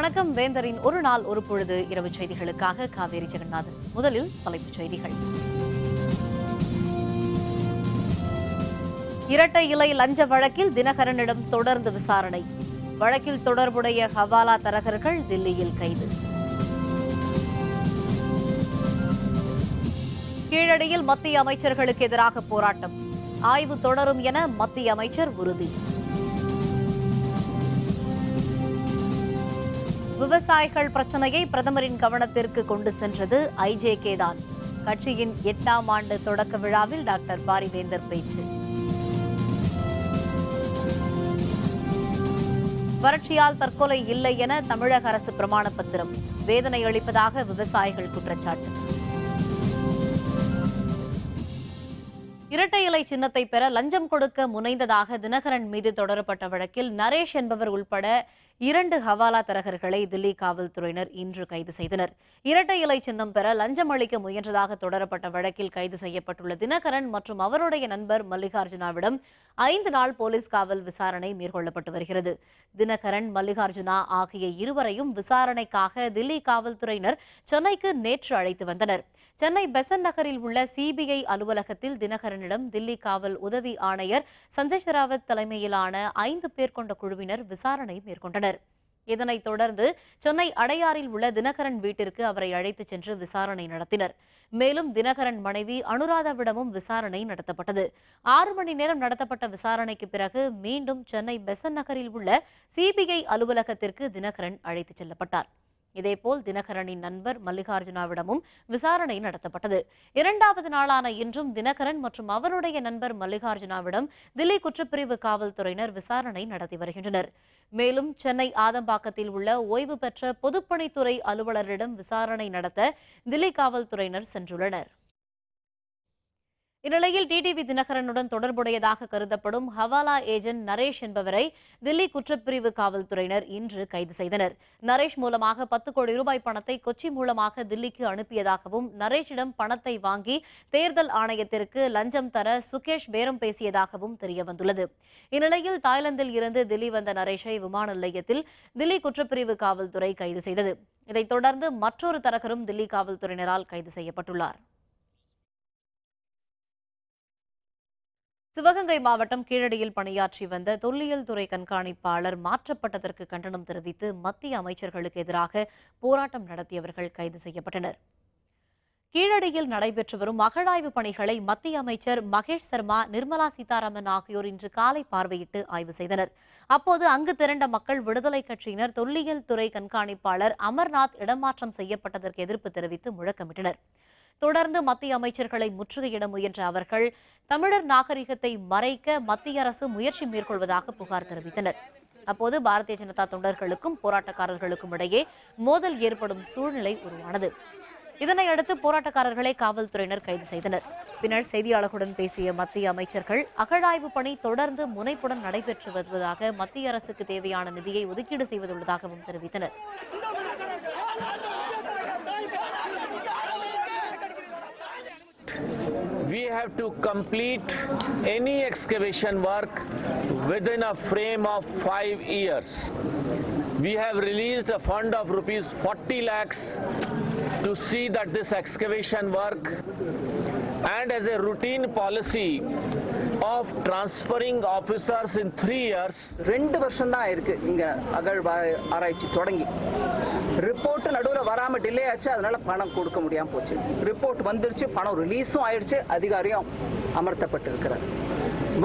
வணக்கம். வேந்தரின் ஒரு நாள் ஒரு பொழுது இரவு செய்திகளுக்காக காவேரி ஜெகநாதன். முதலில் தலைப்புச் செய்திகள். இரட்டை இலை லஞ்ச வழக்கில் தினகரனிடம் தொடர்ந்து விசாரணை. வழக்கில் தொடர்புடைய ஹவாலா தரகர்கள் தில்லியில் கைது. கீழடியில் மத்திய அமைச்சர்களுக்கு எதிராக போராட்டம். ஆய்வு தொடரும் என மத்திய அமைச்சர் உறுதி. விவசாயிகள் பிரச்சனையை பிரதமரின் கவனத்திற்கு கொண்டு சென்றது ஐஜேகே தான். கட்சியின் 8ஆம் ஆண்டு தொடக்க விழாவில் டாக்டர் பாரிவேந்தர் பேச்சு. வறட்சியால் தற்கொலை இல்லை என தமிழக அரசு பிரமாண பத்திரம். வேதனை அளிப்பதாக விவசாயிகள் குற்றச்சாட்டு. இரட்டை இலை சின்னத்தை பெற லஞ்சம் கொடுக்க முனைந்ததாக தினகரன் மீது தொடரப்பட்ட வழக்கில் நரேஷ் என்பவர் உள்பட 2 ஹவாலா தரகர்களை தில்லி காவல்துறையினர் இன்று கைது செய்தனர். இரட்டை இலை சின்னம் பெற லஞ்சம் அளிக்க முயன்றதாக தொடரப்பட்ட வழக்கில் கைது செய்யப்பட்டுள்ள தினகரன் மற்றும் அவருடைய நண்பர் மல்லிகார்ஜுனாவிடம் 5 நாள் போலீஸ் காவல் விசாரணை மேற்கொள்ளப்பட்டு வருகிறது. தினகரன், மல்லிகார்ஜுனா ஆகிய இருவரையும் விசாரணைக்காக தில்லி காவல்துறையினர் சென்னைக்கு நேற்று அழைத்து வந்தனர். சென்னை பெசன்ட் நகரில் உள்ள சிபிஐ அலுவலகத்தில் தினகரனிடம் தில்லி காவல் உதவி ஆணையர் சஞ்சய் ஷெராவத் தலைமையிலான 5 பேர் கொண்ட குழுவினர் விசாரணை மேற்கொண்டனர். இதனைத் தொடர்ந்து சென்னை அடையாறில் உள்ள தினகரன் வீட்டிற்கு அவரை அழைத்துச் சென்று விசாரணை நடத்தினர். மேலும் தினகரன் மனைவி அனுராதாவிடமும் விசாரணை நடத்தப்பட்டது. 6 மணி நேரம் நடத்தப்பட்ட விசாரணைக்கு பிறகு மீண்டும் சென்னை பெசன்ட் நகரில் உள்ள சிபிஐ அலுவலகத்திற்கு தினகரன் அழைத்துச் செல்லப்பட்டார். இதேபோல் தினகரனின் நண்பர் மல்லிகார்ஜுனாவிடமும் விசாரணை நடத்தப்பட்டது. 2வது நாளான இன்றும் தினகரன் மற்றும் அவருடைய நண்பர் மல்லிகார்ஜுனாவிடம் தில்லி குற்றப்பிரிவு காவல்துறையினர் விசாரணை நடத்தி வருகின்றனர். மேலும் சென்னை ஆதம்பாக்கத்தில் உள்ள ஓய்வு பெற்ற பொதுப்பணித்துறை அலுவலரிடம் விசாரணை நடத்த தில்லி காவல்துறையினர் சென்றுள்ளனர். இந்நிலையில் டிடிவி தினகரனுடன் தொடர்புடையதாக கருதப்படும் ஹவாலா ஏஜென்ட் நரேஷ் என்பவரை தில்லி குற்றப்பிரிவு காவல்துறையினர் இன்று கைது செய்தனர். நரேஷ் மூலமாக 10 கோடி ரூபாய் பணத்தை கொச்சி மூலமாக தில்லிக்கு அனுப்பியதாகவும், நரேஷிடம் பணத்தை வாங்கி தேர்தல் ஆணையத்திற்கு லஞ்சம் தர சுகேஷ் பேரம் பேசியதாகவும் தெரியவந்துள்ளது. இந்நிலையில் தாய்லாந்தில் இருந்து தில்லி வந்த நரேஷை விமான நிலையத்தில் தில்லி குற்றப்பிரிவு காவல்துறை கைது செய்தது. இதைத் தொடர்ந்து மற்றொரு தரகரும் தில்லி காவல்துறையினரால் கைது செய்யப்பட்டுள்ளார். சிவகங்கை மாவட்டம் கீழடியில் பணியாற்றி வந்த தொல்லியல் துறை கண்காணிப்பாளர் மாற்றப்பட்டதற்கு கண்டனம் தெரிவித்து மத்திய அமைச்சர்களுக்கு எதிராக போராட்டம் நடத்தியவர்கள் கைது செய்யப்பட்டனர். கீழடியில் நடைபெற்று வரும் அகழாய்வு பணிகளை மத்திய அமைச்சர் மகேஷ் சர்மா, நிர்மலா சீதாராமன் ஆகியோர் இன்று காலை பார்வையிட்டு ஆய்வு செய்தனர். அப்போது அங்கு திரண்ட மக்கள் விடுதலை கட்சியினர் தொல்லியல் துறை கண்காணிப்பாளர் அமர்நாத் இடமாற்றம் செய்யப்பட்டதற்கு எதிர்ப்பு தெரிவித்து முழக்கமிட்டனர். தொடர்ந்து மத்திய அமைச்சர்களை முற்றுகையிட முயன்ற அவர்கள் தமிழர் நாகரிகத்தை மறைக்க மத்திய அரசு முயற்சி மேற்கொள்வதாக புகார் தெரிவித்தனர். அப்போது பாரதிய ஜனதா தொண்டர்களுக்கும் போராட்டக்காரர்களுக்கும் இடையே மோதல் ஏற்படும் சூழ்நிலை உருவானது. இதனையடுத்து போராட்டக்காரர்களை காவல்துறையினர் கைது செய்தனர். பின்னர் செய்தியாளர்களுடன் பேசிய மத்திய அமைச்சர்கள் அகழாய்வு பணி தொடர்ந்து முனைப்புடன் நடைபெற்று வருவதாக, மத்திய அரசுக்கு தேவையான நிதியை ஒதுக்கீடு செய்துள்ளதாகவும் தெரிவித்தனர். We have to complete any excavation work within a frame of 5 years. We have released a fund of rupees 40 lakhs to see that this excavation work, and as a routine policy of transferring officers in 3 years. 2 வருஷம் தான் இருக்கு இங்க அகழ்வாராய்ச்சி தொடங்கி. Report நடுவில் வராம delay ஆச்சு, அதனால பணம் கொடுக்க முடியாம போச்சு. ரிப்போர்ட் வந்துருச்சு, பணம் ரிலீஸும் ஆயிடுச்சு, அதிகாரியும் அமர்த்தப்பட்டு இருக்கிறார்.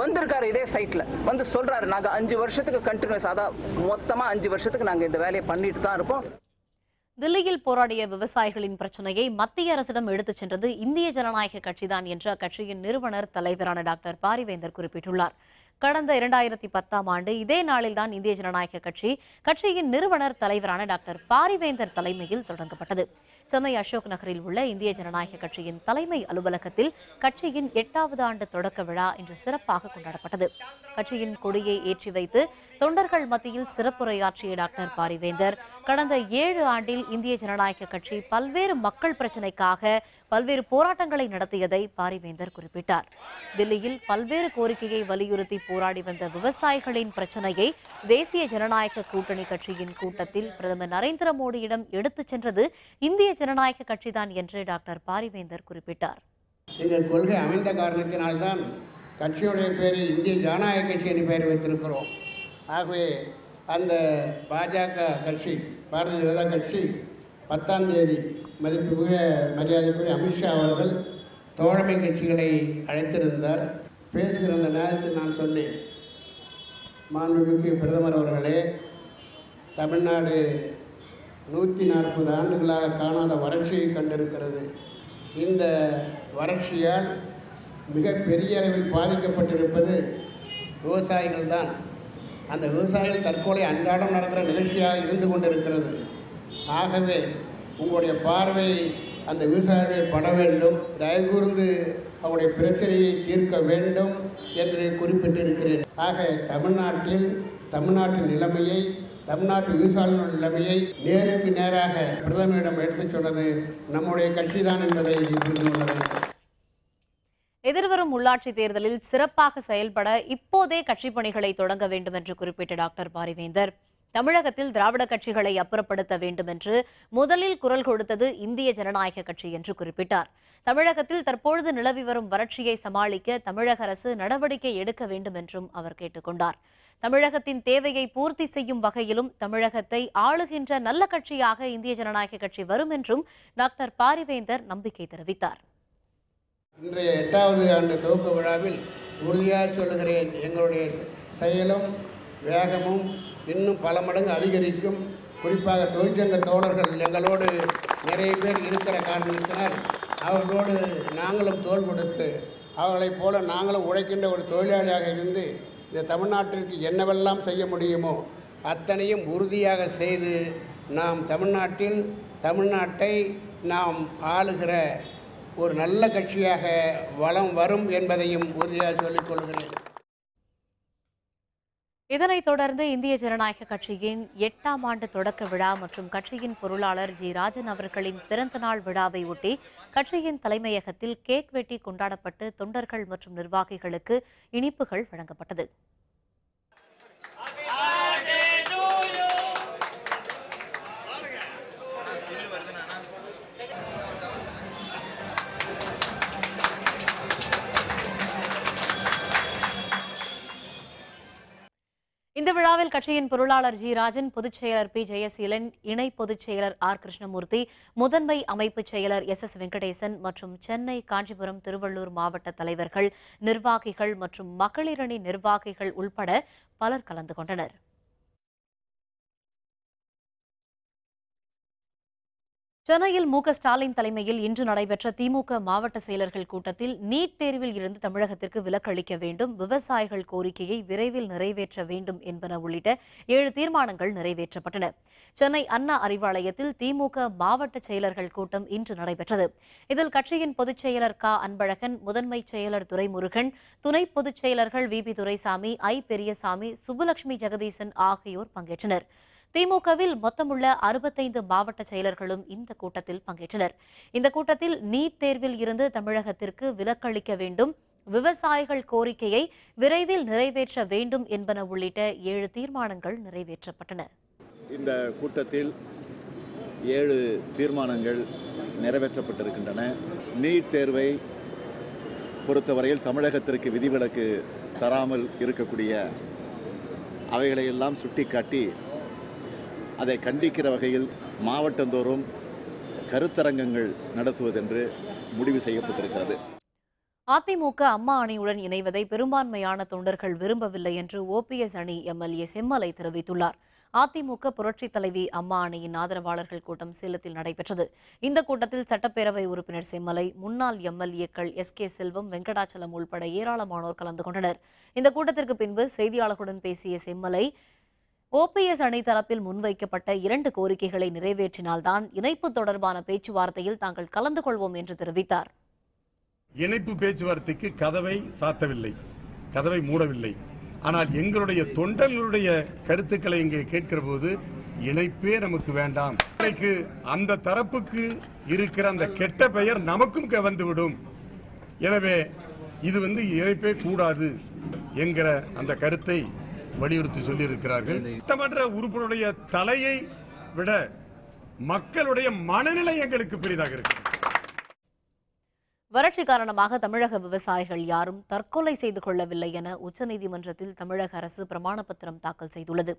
வந்திருக்காரு இதே சைட்ல வந்து சொல்றாரு, நாங்க 5 வருஷத்துக்கு கண்டினியூஸ், அதான் மொத்தமா 5 வருஷத்துக்கு நாங்க இந்த வேலையை பண்ணிட்டு தான் இருப்போம். தில்லியில் போராடிய விவசாயிகளின் பிரச்சனையை மத்திய அரசிடம் எடுத்துச் சென்றது இந்திய ஜனநாயக கட்சிதான் என்று அக்கட்சியின் நிறுவனர் தலைவரான டாக்டர் பாரிவேந்தர் குறிப்பிட்டுள்ளார். கடந்த 2010ஆம் ஆண்டு இதே நாளில்தான் இந்திய ஜனநாயக கட்சியின் நிறுவனர் தலைவரான டாக்டர் பாரிவேந்தர் தலைமையில் தொடங்கப்பட்டது. சென்னை அசோக் நகரில் உள்ள இந்திய ஜனநாயக கட்சியின் தலைமை அலுவலகத்தில் கட்சியின் 8வது ஆண்டு தொடக்க விழா இன்று சிறப்பாக கொண்டாடப்பட்டது. கட்சியின் கொடியை ஏற்றி வைத்து தொண்டர்கள் மத்தியில் சிறப்புரையாற்றிய டாக்டர் பாரிவேந்தர், கடந்த 7 ஆண்டில் இந்திய ஜனநாயக கட்சி பல்வேறு மக்கள் பிரச்சினைக்காக பல்வேறு போராட்டங்களை நடத்தியதை பாரிவேந்தர் குறிப்பிட்டார். தில்லியில் பல்வேறு கோரிக்கையை வலியுறுத்தி போராடி வந்த விவசாயிகளின் பிரச்சனையை தேசிய ஜனநாயக கூட்டணி கட்சியின் கூட்டத்தில் பிரதமர் நரேந்திர மோடியிடம் எடுத்துச் சென்றது இந்திய ஜனநாயக கட்சிதான் என்று டாக்டர் பாரிவேந்தர் குறிப்பிட்டார். இந்த கொள்கை அமைந்த காரணத்தினால்தான் கட்சியுடைய பேரை இந்திய ஜனநாயக கட்சி என்று பெயர் வைத்திருக்கிறோம். ஆகவே அந்த பாஜக கட்சி, பாரதிய ஜனதா கட்சி 10ஆம் தேதி மதிப்புமிகு மரியாதைக்குரிய அமித்ஷா அவர்கள் தோழமை கட்சிகளை அழைத்திருந்தார். பேசுகிற அந்த நேரத்தில் நான் சொன்னேன், மாண்புமிகு பிரதமர் அவர்களே, தமிழ்நாடு 140 ஆண்டுகளாக காணாத வறட்சியை கண்டிருக்கிறது. இந்த வறட்சியால் மிகப்பெரிய அளவில் பாதிக்கப்பட்டிருப்பது விவசாயிகள் தான். அந்த விவசாயிகள் தற்கொலை அன்றாடம் நடக்கிற நிகழ்ச்சியாக இருந்து கொண்டிருக்கிறது. ஆகவே உங்களுடைய பார்வை அந்த விவசாயிகள் பட வேண்டும், தயவுகூர்ந்து அவருடைய பிரச்சனையை தீர்க்க வேண்டும் என்று குறிப்பிட்டிருக்கிறேன். ஆக தமிழ்நாட்டின் நிலைமையை, தமிழ்நாட்டு விவசாயிகளின் நிலைமையை நேருக்கு நேராக பிரதமரிடம் எடுத்துச் சொன்னது நம்முடைய கட்சி தான் என்பதை புரிந்து கொள்ள வேண்டும். எதிர்வரும் உள்ளாட்சி தேர்தலில் சிறப்பாக செயல்பட இப்போதே கட்சிப் பணிகளை தொடங்க வேண்டும் என்று குறிப்பிட்ட டாக்டர் பாரிவேந்தர், தமிழகத்தில் திராவிட கட்சிகளை அப்புறப்படுத்த வேண்டும் என்று முதலில் குரல் கொடுத்தது இந்திய ஜனநாயக கட்சி என்று குறிப்பிட்டார். தமிழகத்தில் தற்பொழுது நிலவி வரும் வறட்சியை சமாளிக்க தமிழக அரசு நடவடிக்கை எடுக்க வேண்டும் என்றும் அவர் கேட்டுக்கொண்டார். தமிழகத்தின் தேவையை பூர்த்தி செய்யும் வகையிலும் தமிழகத்தை ஆளுகின்ற நல்ல கட்சியாக இந்திய ஜனநாயக கட்சி வரும் என்றும் டாக்டர் பாரிவேந்தர் நம்பிக்கை தெரிவித்தார். இன்றைய 8வது ஆண்டு துவக்க விழாவில் உறுதியாக சொல்லுகிறேன், எங்களுடைய செயலும் வேகமும் இன்னும் பல மடங்கு அதிகரிக்கும். குறிப்பாக தொழிற்சங்க தோழர்கள் எங்களோடு நிறைய பேர் இருக்கிற காரணத்தினால் அவர்களோடு நாங்களும் தோள் கொடுத்து அவர்களைப் போல நாங்களும் உழைக்கின்ற ஒரு தொழிலாளியாக இருந்து இந்த தமிழ்நாட்டிற்கு என்னவெல்லாம் செய்ய முடியுமோ அத்தனையும் உறுதியாக செய்து நாம் தமிழ்நாட்டை நாம் ஆளுகிற ஒரு நல்ல கட்சியாக வலம் வரும் என்பதையும் உறுதியாக சொல்லிக் கொள்கிறேன். இதனைத் தொடர்ந்து இந்திய ஜனநாயக கட்சியின் 8ஆம் ஆண்டு தொடக்க விழா மற்றும் கட்சியின் பொருளாளர் ஜி ராஜன் அவர்களின் பிறந்தநாள் விழாவை ஒட்டி கட்சியின் தலைமையகத்தில் கேக் வெட்டி கொண்டாடப்பட்டு தொண்டர்கள் மற்றும் நிர்வாகிகளுக்கு இனிப்புகள் வழங்கப்பட்டது. இந்த விழாவில் கட்சியின் பொருளாளர் ஜி ராஜன், பொதுச் செயலர் பி ஜெயசீலன், இணை பொதுச் செயலர் ஆர் கிருஷ்ணமூர்த்தி, முதன்மை அமைப்பு செயலர் எஸ் வெங்கடேசன் மற்றும் சென்னை, காஞ்சிபுரம், திருவள்ளூர் மாவட்ட தலைவர்கள், நிர்வாகிகள் மற்றும் மகளிரணி நிர்வாகிகள் உள்பட பலர் கலந்து கொண்டனர். சென்னையில் ஸ்டாலின் தலைமையில் இன்று நடைபெற்ற திமுக மாவட்ட செயலர்கள் கூட்டத்தில் நீட் தேர்வில் இருந்து தமிழகத்திற்கு விலக்கு அளிக்க வேண்டும், விவசாயிகள் கோரிக்கையை விரைவில் நிறைவேற்ற வேண்டும் என்பன உள்ளிட்ட 7 தீர்மானங்கள் நிறைவேற்றப்பட்டன. சென்னை அண்ணா அறிவாலயத்தில் திமுக மாவட்ட செயலர்கள் கூட்டம் இன்று நடைபெற்றது. இதில் கட்சியின் பொதுச் செயலர் க அன்பழகன், முதன்மை செயலர் துரைமுருகன், துணை பொதுச் செயலர்கள் வி பி துரைசாமி, ஐ பெரியசாமி, சுப்புலட்சுமி ஜெகதீசன் ஆகியோர் பங்கேற்றனர். திமுகவில் மொத்தமுள்ள 65 மாவட்ட செயலர்களும் இந்த கூட்டத்தில் பங்கேற்றனர். இந்த கூட்டத்தில் நீட் தேர்வில் இருந்து தமிழகத்திற்கு விலக்களிக்க வேண்டும், விவசாயிகள் கோரிக்கையை விரைவில் நிறைவேற்ற வேண்டும் என்பன உள்ளிட்ட 7 தீர்மானங்கள் நிறைவேற்றப்பட்டன. இந்த கூட்டத்தில் 7 தீர்மானங்கள் நிறைவேற்றப்பட்டிருக்கின்றன. நீட் தேர்வை பொறுத்தவரையில் தமிழகத்திற்கு விதிவிலக்கு தராமல் இருக்கக்கூடிய அவைகளையெல்லாம் சுட்டிக்காட்டி அதை கண்டிக்கிற வகையில் மாவட்டந்தோறும் கருத்தரங்கங்கள் நடத்துவதென்று முடிவு செய்யப்பட்டிருக்கிறது. அதிமுக அம்மா அணியுடன் இணைவதை பெரும்பான்மையான தொண்டர்கள் விரும்பவில்லை என்று ஓபிஎஸ் அணி எம்எல்ஏ செம்மலை தெரிவித்துள்ளார். அதிமுக புரட்சித் தலைவி அம்மா அணியின் ஆதரவாளர்கள் கூட்டம் சேலத்தில் நடைபெற்றது. இந்த கூட்டத்தில் சட்டப்பேரவை உறுப்பினர் செம்மலை, முன்னாள் எம்எல்ஏக்கள் எஸ்.கே. செல்வம், வெங்கடாச்சலம் உள்பட ஏராளமானோர் கலந்து கொண்டனர். இந்த கூட்டத்திற்கு பின்பு செய்தியாளர்களுடன் பேசிய செம்மலை, ஓபிஎஸ் அணி தரப்பில் முன்வைக்கப்பட்ட 2 கோரிக்கைகளை நிறைவேற்றினால்தான் இணைப்பு தொடர்பான பேச்சுவார்த்தையில் தாங்கள் கலந்து கொள்வோம் என்று தெரிவித்தார். இணைப்பு பேச்சுவார்த்தைக்கு கதவை சாத்தவில்லை, கதவை மூடவில்லை. ஆனால் எங்களுடைய தொண்டர்களுடைய கருத்துக்களை இங்கே கேட்கிற போது இணைப்பே நமக்கு வேண்டாம். அந்த தரப்புக்கு இருக்கிற அந்த கெட்ட பெயர் நமக்கும் வந்துவிடும். எனவே இது இணைப்பே கூடாது என்கிற அந்த கருத்தை வலியுறுத்தி சொல்லி இருக்கிறார்கள். சட்டமன்ற உறுப்பினருடைய தலையை விட மக்களுடைய மனநிலை எங்களுக்கு பெரிதாக இருக்கு. வறட்சி காரணமாக தமிழக விவசாயிகள் யாரும் தற்கொலை செய்து கொள்ளவில்லை என உச்சநீதிமன்றத்தில் தமிழக அரசு பிரமாண பத்திரம் தாக்கல் செய்துள்ளது.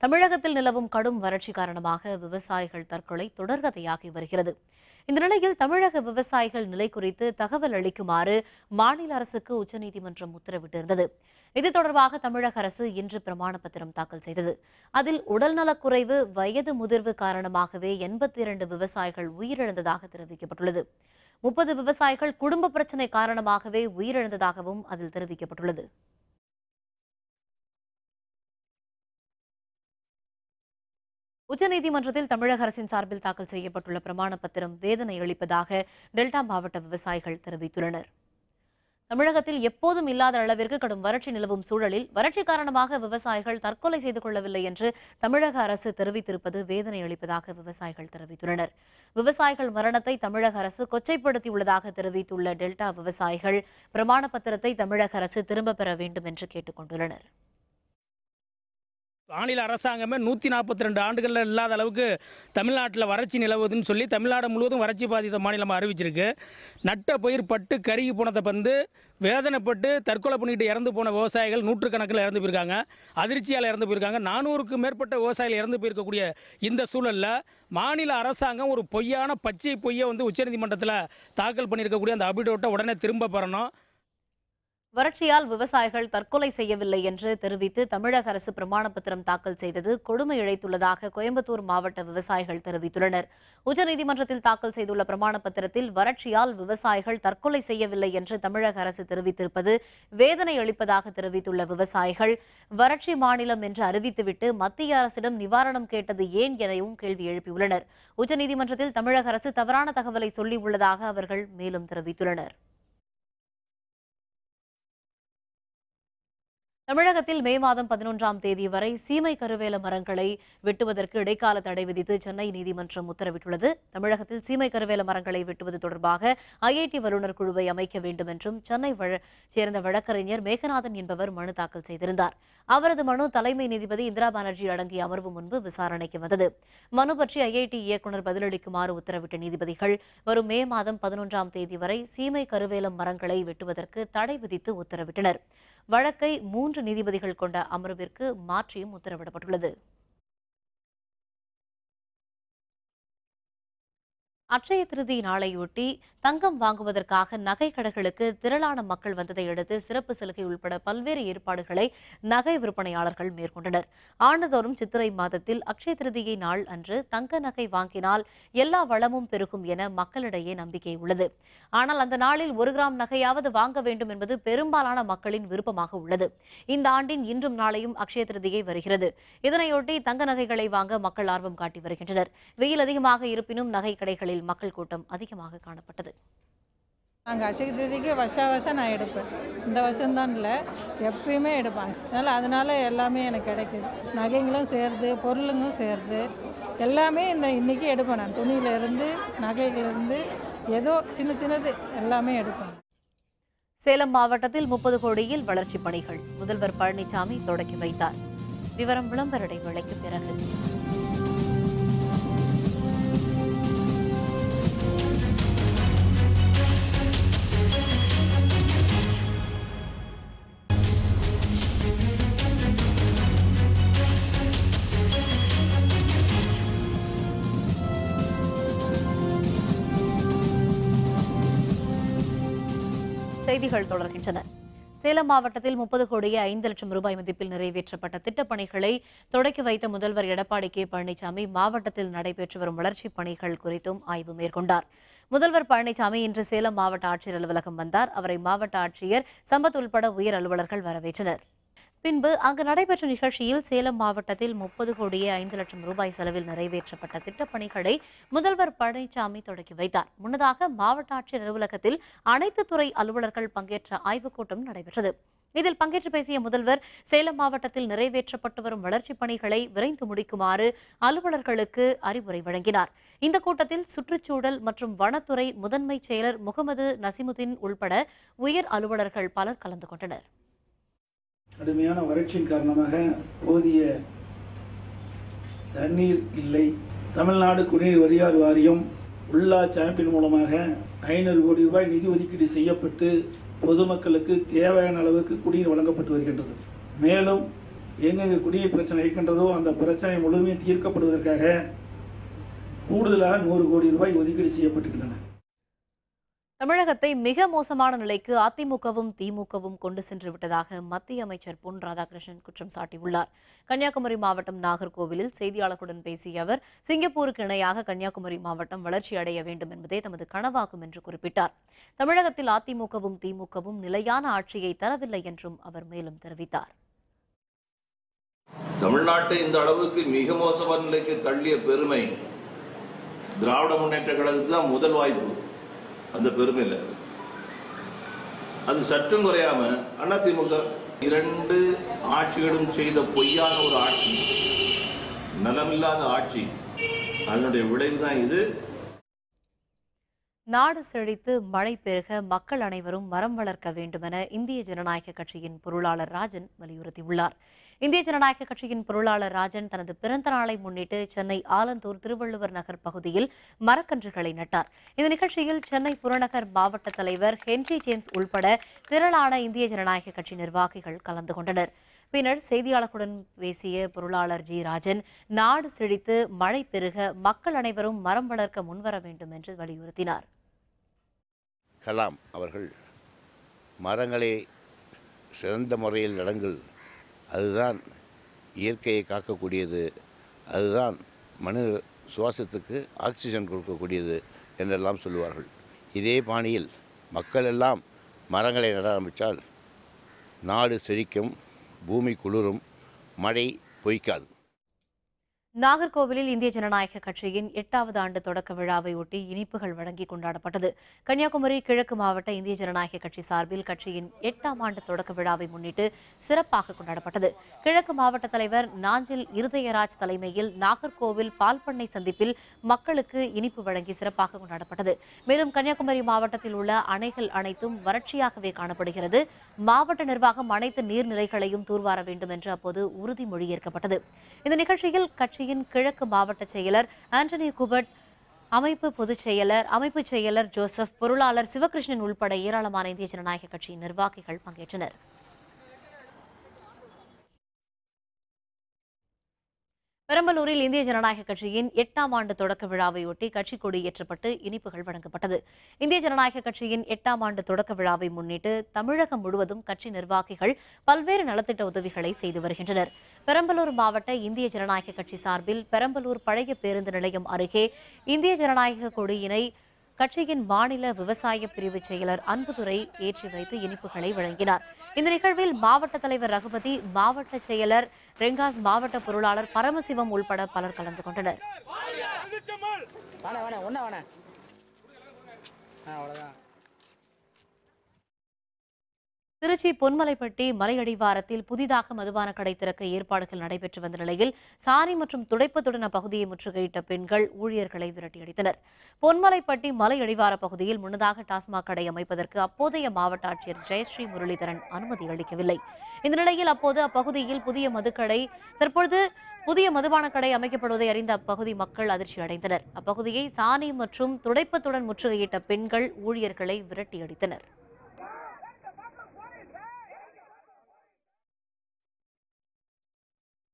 தமிழகத்தில் நிலவும் கடும் வறட்சி காரணமாக விவசாயிகள் தற்கொலை தொடர்கதையாகி வருகிறது. இந்த நிலையில் தமிழக விவசாயிகள் நிலை குறித்து தகவல் அளிக்குமாறு மாநில அரசுக்கு உச்சநீதிமன்றம் உத்தரவிட்டிருந்தது. இது தொடர்பாக தமிழக அரசு இன்று பிரமாண பத்திரம் தாக்கல் செய்தது. அதில் உடல்நலக்குறைவு, வயது முதிர்வு காரணமாகவே 82 விவசாயிகள் உயிரிழந்ததாக தெரிவிக்கப்பட்டுள்ளது. 30 விவசாயிகள் குடும்ப பிரச்சினை காரணமாகவே உயிரிழந்ததாகவும் அதில் தெரிவிக்கப்பட்டுள்ளது. உச்சநீதிமன்றத்தில் தமிழக அரசின் சார்பில் தாக்கல் செய்யப்பட்டுள்ள பிரமாண பத்திரம் வேதனை அளிப்பதாக டெல்டா மாவட்ட விவசாயிகள் தெரிவித்துள்ளனர். தமிழகத்தில் எப்போதும் இல்லாத அளவிற்கு கடும் வறட்சி நிலவும் சூழலில் வறட்சி காரணமாக விவசாயிகள் தற்கொலை செய்து கொள்ளவில்லை என்று தமிழக அரசு தெரிவித்திருப்பது வேதனை அளிப்பதாக விவசாயிகள் தெரிவித்துள்ளனர். விவசாயிகள் மரணத்தை தமிழக அரசு கொச்சைப்படுத்தியுள்ளதாக தெரிவித்துள்ள டெல்டா விவசாயிகள் பிரமாண பத்திரத்தை தமிழக அரசு திரும்பப் பெற வேண்டும் என்று கேட்டுக் கொண்டுள்ளனர். மாநில அரசாங்கமே 142 ஆண்டுகளில் இல்லாத அளவுக்கு தமிழ்நாட்டில் வறட்சி நிலவுதுன்னு சொல்லி தமிழ்நாடு முழுவதும் வறட்சி பாதித்த மாநிலமாக அறிவிச்சிருக்கு. நட்ட பயிர் பட்டு கருகி போனதை வேதனைப்பட்டு தற்கொலை பண்ணிட்டு இறந்து போன விவசாயிகள் நூற்றுக்கணக்கில் இறந்து போயிருக்காங்க. அதிர்ச்சியால் இறந்து போயிருக்காங்க. 400க்கும் மேற்பட்ட விவசாயிகள் இறந்து போயிருக்கக்கூடிய இந்த சூழலில் மாநில அரசாங்கம் ஒரு பொய்யான பச்சை பொய்யை உச்சநீதிமன்றத்தில் தாக்கல் பண்ணியிருக்கக்கூடிய அந்த அபிடோட்டை உடனே திரும்ப பெறணும். வறட்சியால் விவசாயிகள் தற்கொலை செய்யவில்லை என்று தெரிவித்து தமிழக அரசு பிரமாண பத்திரம் தாக்கல் செய்தது கொடுமை இழைத்துள்ளதாக கோயம்புத்தூர் மாவட்ட விவசாயிகள் தெரிவித்துள்ளனர். உச்சநீதிமன்றத்தில் தாக்கல் செய்துள்ள பிரமாண பத்திரத்தில் வறட்சியால் விவசாயிகள் தற்கொலை செய்யவில்லை என்று தமிழக அரசு தெரிவித்திருப்பது வேதனை அளிப்பதாக தெரிவித்துள்ள விவசாயிகள் வறட்சி மாநிலம் என்று அறிவித்துவிட்டு மத்திய அரசிடம் நிவாரணம் கேட்டது ஏன் எனவும் கேள்வி எழுப்பியுள்ளனர். உச்சநீதிமன்றத்தில் தமிழக அரசு தவறான தகவலை சொல்லியுள்ளதாக அவர்கள் மேலும் தெரிவித்துள்ளனர். தமிழகத்தில் மே மாதம் 11ஆம் தேதி வரை சீமை கருவேல மரங்களை வெட்டுவதற்கு இடைக்கால தடை விதித்து சென்னை நீதிமன்றம் உத்தரவிட்டுள்ளது. தமிழகத்தில் சீமை கருவேல மரங்களை வெட்டுவது தொடர்பாக ஐஐடி வல்லுநர் குழுவை அமைக்க வேண்டும் என்றும் சென்னை சேர்ந்த வழக்கறிஞர் மேகநாதன் என்பவர் மனு தாக்கல் செய்திருந்தார். அவரது மனு தலைமை நீதிபதி இந்திரா பானர்ஜி அடங்கிய அமர்வு முன்பு விசாரணைக்கு வந்தது. மனு பற்றி ஐஐடி இயக்குநர் பதிலளிக்குமாறு உத்தரவிட்ட நீதிபதிகள் வரும் மே மாதம் 11ஆம் தேதி வரை சீமை கருவேலம் மரங்களை வெட்டுவதற்கு தடை விதித்து உத்தரவிட்டனர். வழக்கை 3 நீதிபதிகள் கொண்ட அமர்விற்கு மாற்றியும் உத்தரவிடப்பட்டுள்ளது. அட்சய திருதி நாளையொட்டி தங்கம் வாங்குவதற்காக நகை கடைகளுக்கு திரளான மக்கள் வந்ததை அடுத்து சிறப்பு சலுகை உள்பட பல்வேறு ஏற்பாடுகளை நகை விற்பனையாளர்கள் மேற்கொண்டனர். ஆண்டுதோறும் சித்திரை மாதத்தில் அட்சய திருதியை நாள் அன்று தங்க நகை வாங்கினால் எல்லா வளமும் பெருகும் என மக்களிடையே நம்பிக்கை உள்ளது. ஆனால் அந்த நாளில் 1 கிராம் நகையாவது வாங்க வேண்டும் என்பது பெரும்பாலான மக்களின் விருப்பமாக உள்ளது. இந்த ஆண்டின் இன்றும் நாளையும் அட்சய திருதியை வருகிறது. இதனையொட்டி தங்க நகைகளை வாங்க மக்கள் ஆர்வம் காட்டி வருகின்றனர். வெயில் அதிகமாக இருப்பினும் நகை கடைகளில் மக்கள் கூட்டம் அதிகமாக காணப்பட்டது. நாங்கள் அட்சய திருதிக்கு வருஷம் நான் எடுப்பேன். இந்த வருஷம்தான் இல்லை, எப்பயுமே எடுப்பேன். அதனால் எல்லாமே எனக்கு கிடைக்குது. நகைங்களும் சேருது, பொருளுங்களும் சேருது, எல்லாமே இன்னைக்கு எடுப்பேன். நான் துணியிலேருந்து நகையிலிருந்து ஏதோ சின்னது எல்லாமே எடுப்பேன். சேலம் மாவட்டத்தில் 30 கோடியில் வளர்ச்சிப் பணிகள் முதல்வர் பழனிசாமி தொடக்கி வைத்தார். விவரம் விளம்பர இடைவேளைக்கு பிறகு. செய்திகள் தொடர்கின்றன. சேலம் மாவட்டத்தில் 30 கோடியே 5 லட்சம் ரூபாய் மதிப்பில் நிறைவேற்றப்பட்ட திட்டப்பணிகளை தொடக்கி வைத்த முதல்வர் எடப்பாடி கே பழனிசாமி மாவட்டத்தில் நடைபெற்று வரும் வளர்ச்சிப் பணிகள் குறித்தும் ஆய்வு மேற்கொண்டார். முதல்வர் பழனிசாமி இன்று சேலம் மாவட்ட ஆட்சியர் அலுவலகம் வந்தார். அவரை மாவட்ட ஆட்சியர் சம்பத் உள்பட உயர் அலுவலர்கள் வரவேற்றனர். பின்பு அங்கு நடைபெற்ற நிகழ்ச்சியில் சேலம் மாவட்டத்தில் 30 கோடியே 5 லட்சம் ரூபாய் செலவில் நிறைவேற்றப்பட்ட திட்டப்பணிகளை முதல்வர் பழனிசாமி தொடக்கி வைத்தார். முன்னதாக மாவட்ட ஆட்சியர் அலுவலகத்தில் அனைத்து துறை அலுவலர்கள் பங்கேற்ற ஆய்வுக் கூட்டம் நடைபெற்றது. இதில் பங்கேற்று பேசிய முதல்வர் சேலம் மாவட்டத்தில் நிறைவேற்றப்பட்டு வரும் வளர்ச்சிப் பணிகளை விரைந்து முடிக்குமாறு அலுவலர்களுக்கு அறிவுரை வழங்கினார். இந்த கூட்டத்தில் சுற்றுச்சூழல் மற்றும் வனத்துறை முதன்மை செயலர் முகமது நசிமுதீன் உள்பட உயர் அலுவலர்கள் பலர் கலந்து கொண்டனர். கடுமையான வறட்சியின் காரணமாக போதிய தண்ணீர் இல்லை. தமிழ்நாடு குடிநீர் வடிகால் வாரியம் உள்ளாட்சி அமைப்பின் மூலமாக 500 கோடி ரூபாய் நிதி ஒதுக்கீடு செய்யப்பட்டு பொதுமக்களுக்கு தேவையான அளவுக்கு குடிநீர் வழங்கப்பட்டு வருகின்றது. மேலும் எங்கெங்கு குடிநீர் பிரச்சனை இருக்கின்றதோ அந்த பிரச்சனை முழுமையும் தீர்க்கப்படுவதற்காக கூடுதலாக 100 கோடி ரூபாய் ஒதுக்கீடு செய்யப்பட்டிருக்கின்றன. தமிழகத்தை மிக மோசமான நிலைக்கு அதிமுகவும் திமுகவும் கொண்டு சென்று விட்டதாக மத்திய அமைச்சர் பொன் ராதாகிருஷ்ணன் குற்றம் சாட்டியுள்ளார். கன்னியாகுமரி மாவட்டம் நாகர்கோவிலில் செய்தியாளர்களுடன் பேசிய அவர், சிங்கப்பூருக்கு இணையாக கன்னியாகுமரி மாவட்டம் வளர்ச்சி அடைய வேண்டும் என்பதே தமது கனவாகும் என்று குறிப்பிட்டார். தமிழகத்தில் அதிமுகவும் திமுகவும் நிலையான ஆட்சியை தரவில்லை என்றும் அவர் மேலும் தெரிவித்தார். தமிழ்நாட்டை இந்த அளவுக்கு மிக மோசமான நிலைக்கு தள்ளிய பெருமை திராவிட முன்னேற்ற கழகத்துக்கு தான் முதல் வாய்ப்பு. அந்த பெருமை இல்லை. அது சற்றும் குறையாம அதிமுக 2 ஆட்சிகளும் செய்த பொய்யான ஒரு ஆட்சி, நலமில்லாத ஆட்சி, அதனுடைய விளைவுதான் இது. நாடு செழித்து மழை பெருக மக்கள் அனைவரும் மரம் வளர்க்க வேண்டுமென இந்திய ஜனநாயக கட்சியின் பொருளாளர் ராஜன் வலியுறுத்தியுள்ளார். இந்திய ஜனநாயக கட்சியின் பொருளாளர் ராஜன் தனது பிறந்த நாளை முன்னிட்டு சென்னை ஆலந்தூர் திருவள்ளுவர் நகர் பகுதியில் மரக்கன்றுகளை நட்டார். இந்த நிகழ்ச்சியில் சென்னை புறநகர் மாவட்ட தலைவர் ஹென்றி ஜேம்ஸ் உள்பட திரளான இந்திய ஜனநாயக கட்சி நிர்வாகிகள் கலந்து கொண்டனர். பின்னர் செய்தியாளர்களுடன் பேசிய பொருளாளர் ஜி ராஜன், நாடு செழித்து மழை பெருக மக்கள் அனைவரும் மரம் வளர்க்க முன்வர வேண்டும் என்று வலியுறுத்தினார். கலாம் அவர்கள் மரங்களை சிறந்த முறையில் நடங்கள், அதுதான் இயற்கையை காக்கக்கூடியது, அதுதான் மனித சுவாசத்துக்கு ஆக்சிஜன் கொடுக்கக்கூடியது என்றெல்லாம் சொல்லுவார்கள். இதே பாணியில் மக்கள் எல்லாம் மரங்களை நட ஆரம்பித்தால் நாடு செழிக்கும், பூமி குளிரும், மழை பொய்க்காது. நாகர்கோவிலில் இந்திய ஜனநாயக கட்சியின் 8வது ஆண்டு தொடக்க விழாவை ஒட்டி இனிப்புகள் வழங்கி கொண்டாடப்பட்டது. கன்னியாகுமரி கிழக்கு மாவட்ட இந்திய ஜனநாயக கட்சி சார்பில் கட்சியின் 8ஆம் ஆண்டு தொடக்க விழாவை முன்னிட்டு சிறப்பாக கொண்டாடப்பட்டது. கிழக்கு மாவட்ட தலைவர் நாஞ்சில் இருதயராஜ் தலைமையில் நாகர்கோவில் பால்பண்ணை சந்திப்பில் மக்களுக்கு இனிப்பு வழங்கி சிறப்பாக கொண்டாடப்பட்டது. மேலும் கன்னியாகுமரி மாவட்டத்தில் உள்ள அணைகள் அனைத்தும் வறட்சியாகவே காணப்படுகிறது. மாவட்ட நிர்வாகம் அனைத்து நீர்நிலைகளையும் தூர்வார வேண்டும் என்று அப்போது உறுதிமொழி ஏற்கப்பட்டது. இந்த நிகழ்ச்சியில் கட்சி கிழக்கு மாவட்ட செயலர் ஆண்டனி குபர்ட், அமைப்பு செயலர் ஜோசப், பொருளாளர் சிவகிருஷ்ணன் உள்பட ஏராளமான இந்திய ஜனநாயக கட்சியின் நிர்வாகிகள் பங்கேற்றனர். பெரம்பலூரில் இந்திய ஜனநாயக கட்சியின் 8ஆம் ஆண்டு தொடக்க விழாவையொட்டி கட்சி கொடி ஏற்றப்பட்டு இனிப்புகள் வழங்கப்பட்டது. இந்திய ஜனநாயக கட்சியின் 8ஆம் ஆண்டு தொடக்க விழாவை முன்னிட்டு தமிழகம் முழுவதும் கட்சி நிர்வாகிகள் பல்வேறு நலத்திட்ட உதவிகளை செய்து வருகின்றனர். பெரம்பலூர் மாவட்ட இந்திய ஜனநாயக கட்சி சார்பில் பெரம்பலூர் பழைய பேருந்து நிலையம் அருகே இந்திய ஜனநாயக கொடியினை கட்சியின் மாநில விவசாய பிரிவு செயலர் அன்புதுரை ஏற்றி வைத்து இனிப்புகளை வழங்கினார். இந்த நிகழ்வில் மாவட்ட தலைவர் ரகுபதி, மாவட்ட செயலர் ரெங்காஸ், மாவட்ட பொருளாளர் பரமசிவம் உள்பட பலர் கலந்து கொண்டனர். திருச்சி பொன்மலைப்பட்டி மலையடிவாரத்தில் புதிதாக மதுபான கடை திறக்க ஏற்பாடுகள் நடைபெற்று வந்த நிலையில் சாணி மற்றும் துடைப்பத்துடன் அப்பகுதியை முற்றுகையிட்ட பெண்கள் ஊழியர்களை விரட்டியடித்தனர். பொன்மலைப்பட்டி மலையடிவார பகுதியில் முன்னதாக டாஸ்மாக் கடை அமைப்பதற்கு அப்போதைய மாவட்ட ஆட்சியர் ஜெயஸ்ரீ முரளிதரன் அனுமதி அளிக்கவில்லை. இந்த நிலையில் அப்போது அப்பகுதியில் தற்போது புதிய மதுபான கடை அமைக்கப்படுவதை அறிந்த அப்பகுதி மக்கள் அதிர்ச்சி அடைந்தனர். அப்பகுதியை சாணி மற்றும் துடைப்பத்துடன் முற்றுகையிட்ட பெண்கள் ஊழியர்களை விரட்டியடித்தனர்.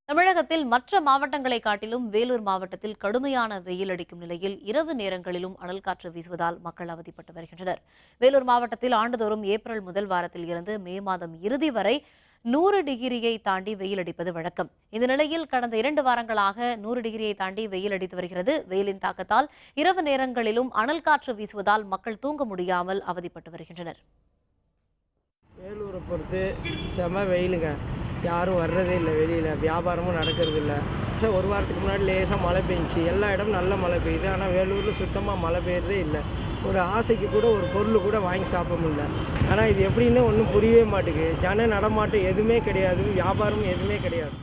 தமிழகத்தில் மற்ற மாவட்டங்களை காட்டிலும் வேலூர் மாவட்டத்தில் கடுமையான வெயில் அடிக்கும் நிலையில் இரவு நேரங்களிலும் அனல் காற்று வீசுவதால் மக்கள் அவதிப்பட்டு வருகின்றனர். வேலூர் மாவட்டத்தில் ஆண்டுதோறும் ஏப்ரல் முதல் வாரத்தில் இருந்து மே மாதம் இறுதி வரை 100 டிகிரியை தாண்டி வெயில் அடிப்பது வழக்கம். இந்த நிலையில் கடந்த 2 வாரங்களாக 100 டிகிரியை தாண்டி வெயில் அடித்து வருகிறது. வெயிலின் தாக்கத்தால் இரவு நேரங்களிலும் அனல் காற்று வீசுவதால் மக்கள் தூங்க முடியாமல் அவதிப்பட்டு வருகின்றனர். வேலூரை பொறுத்து செம வெயிலுங்க, யாரும் வர்றதே இல்லை, வெளியில் வியாபாரமும் நடக்கிறது இல்லை. சார், ஒரு வாரத்துக்கு முன்னாடி லேசாக மழை பெஞ்சிச்சு, எல்லா இடமும் நல்ல மழை பெய்யுது. ஆனால் வேலூரில் சுத்தமாக மழை பெய்யறதே இல்லை. ஒரு ஆசைக்கு கூட ஒரு பொருள் கூட வாங்கி சாப்பிட முடியல. ஆனால் இது எப்படின்னு ஒன்றும் புரியவே மாட்டேங்குது. ஜன நடமாட்டம் எதுவுமே கிடையாது, வியாபாரம் எதுவுமே கிடையாது.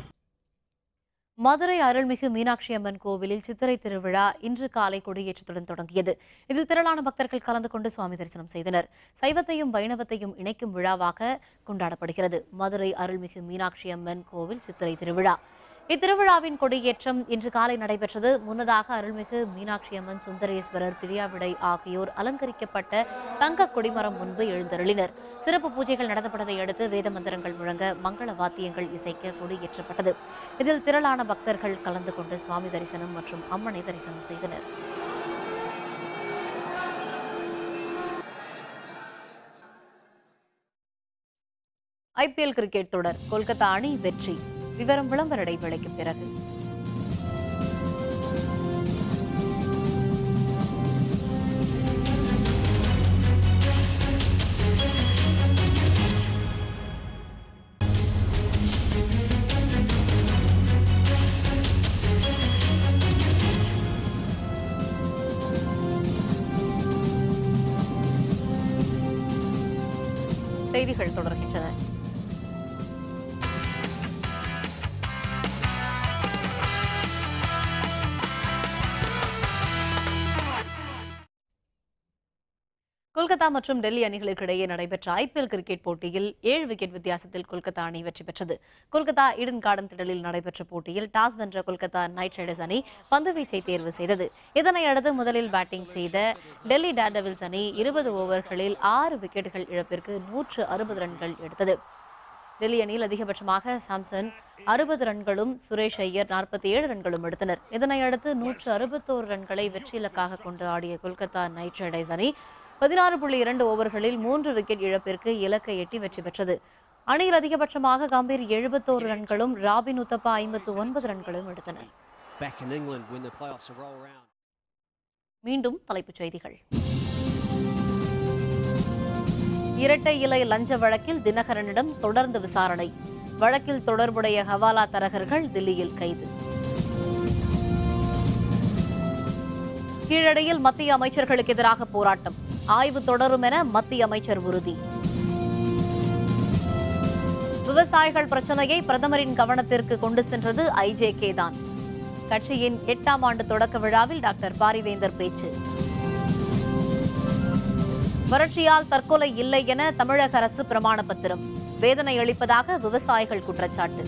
மதுரை அருள்மிகு மீனாட்சி அம்மன் கோவிலில் சித்திரை திருவிழா இன்று காலை கொடியேற்றத்துடன் தொடங்கியது. இதில் திரளான பக்தர்கள் கலந்து கொண்டு சுவாமி தரிசனம் செய்தனர். சைவத்தையும் வைணவத்தையும் இணைக்கும் விழாவாக கொண்டாடப்படுகிறது மதுரை அருள்மிகு மீனாட்சி அம்மன் கோவில் சித்திரை திருவிழா. இத்திருவிழாவின் கொடியேற்றம் இன்று காலை நடைபெற்றது. முன்னதாக அருள்மிகு மீனாட்சி அம்மன், சுந்தரேஸ்வரர், பிரியாவிடை ஆகியோர் அலங்கரிக்கப்பட்ட தங்க கொடிமரம் முன்பு எழுந்தருளினர். சிறப்பு பூஜைகள் நடத்தப்பட்டதை அடுத்து வேத மந்திரங்கள் முழங்க, மங்கள வாத்தியங்கள் இசைக்க கொடியேற்றப்பட்டது. இதில் திரளான பக்தர்கள் கலந்து கொண்டு சுவாமி தரிசனம் மற்றும் அம்மனை தரிசனம் செய்தனர். IPL கிரிக்கெட் தொடர் கொல்கத்தா அணி வெற்றி. விவரம் விளம்பர இடைவேளைக்கு பிறகு. செய்திகள் தொடர்கின்றன. கொல்கத்தா மற்றும் டெல்லி அணிகளுக்கு இடையே நடைபெற்ற IPL கிரிக்கெட் போட்டியில் 7 விக்கெட் வித்தியாசத்தில் கொல்கத்தா அணி வெற்றி பெற்றது. கொல்கத்தா ஈடன் கார்டன் திடலில் நடைபெற்ற போட்டியில் டாஸ் வென்ற கொல்கத்தா நைட் ரைடர்ஸ் அணி பந்துவீச்சை தேர்வு செய்தது. இதனை அடுத்து முதலில் பேட்டிங் செய்த டெல்லி டேர்டெவில்ஸ் அணி 20 ஓவர்களில் 6 விக்கெட்டுகள் இழப்பிற்கு 160 ரன்கள் எடுத்தது. டெல்லி அணியில் அதிகபட்சமாக சாம்சன் 60 ரன்களும் சுரேஷ் ஐயர் 47 ரன்களும் எடுத்தனர். இதனையடுத்து 161 ரன்களை வெற்றி இலக்காக கொண்டு ஆடிய கொல்கத்தா நைட் ரைடர்ஸ் அணி 16.2 ஓவர்களில் 3 விக்கெட் இழப்பிற்கு இலக்கை எட்டி வெற்றி பெற்றது. அணியில் அதிகபட்சமாக கம்பீர் 71 ரன்களும் ராபின் உத்தப்பா 59 ரன்களும் எடுத்தனர். மீண்டும் தலைப்புச் செய்திகள். இரட்டை இலை லஞ்ச வழக்கில் தினகரனிடம் தொடர்ந்து விசாரணை. வழக்கில் தொடர்புடைய ஹவாலா தரகர்கள் தில்லியில் கைது. கீழடியில் மத்திய அமைச்சர்களுக்கு எதிராக போராட்டம். ஆய்வு தொடரும் என மத்திய அமைச்சர் உறுதி. விவசாயிகள் பிரச்சனையை பிரதமரின் கவனத்திற்கு கொண்டு சென்றது IJK தான். கட்சியின் 8ஆம் ஆண்டு தொடக்க விழாவில் டாக்டர் பாரிவேந்தர் பேச்சு. வறட்சியால் தற்கொலை இல்லை என தமிழக அரசு பிரமாண பத்திரம். வேதனை அளிப்பதாக விவசாயிகள் குற்றச்சாட்டு.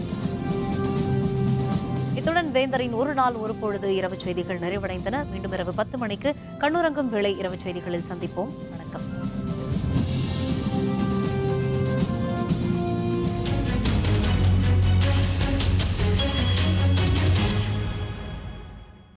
இத்துடன் வேந்தரின் ஒரு நாள் ஒரு பொழுது இரவு செய்திகள் நிறைவடைந்தன. மீண்டும் இரவு 10 மணிக்கு கண்ணுறங்கும் வேளை இரவு செய்திகளில் சந்திப்போம். வணக்கம்.